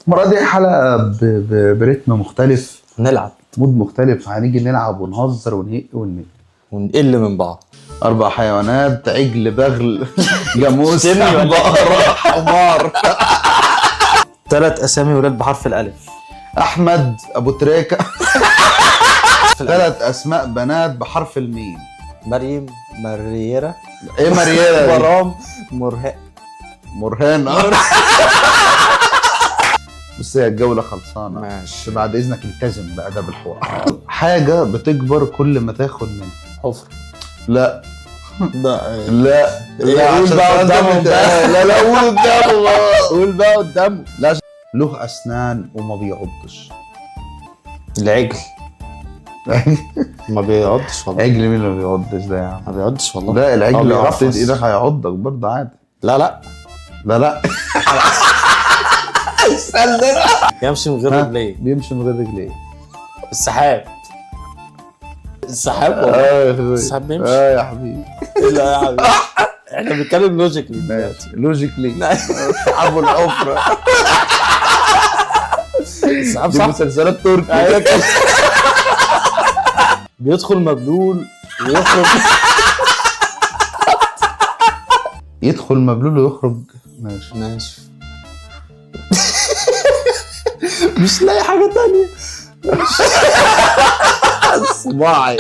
المرة دي حلقة برتم مختلف، نلعب مود مختلف. هنيجي نلعب ونهزر ونهق ونقل من بعض. 4 حيوانات: عجل، بغل، جاموس، سمي ولا بقرة، حمار. 3 اسامي ولاد بحرف الالف. أحمد، أبو تريكة. 3 أسماء بنات بحرف الميم: مريم، مريرة، إيه مريالة دي؟ مرام، مرهق، مرهان. بص، هي الجولة خلصانة. ماشي. بس بعد إذنك التزم بأدب الحوار. حاجة بتكبر كل ما تاخد منها. حفر. لا ده لا لا، قول عشان بقى السؤال ده قدامهم بقى. لا لا، قول قدامه بقى. قول بقى قدامه. له أسنان وما بيعضش. العجل ما بيعضش والله. عجل مين اللي ما بيعضش ده يا عم؟ ما بيعضش والله. لا، العجل لو بيرفس. حطيت ايدك هيعضك برضه عادي. لا لا لا لا. يمشي من غير رجليه. بيمشي من غير رجليه. السحاب. السحاب والله. يا اخوي. السحاب بيمشي. يا حبيبي. لا يا حبيبي، احنا بنتكلم لوجيكلي دلوقتي. لوجيكلي. سحاب الحفرة. السحاب دي صح. مسلسلات تركي. أيوة كده. بيدخل مبلول ويخرج. يدخل مبلول ويخرج ماشي. ماشي. مش لاقي حاجة تانية. صباعي.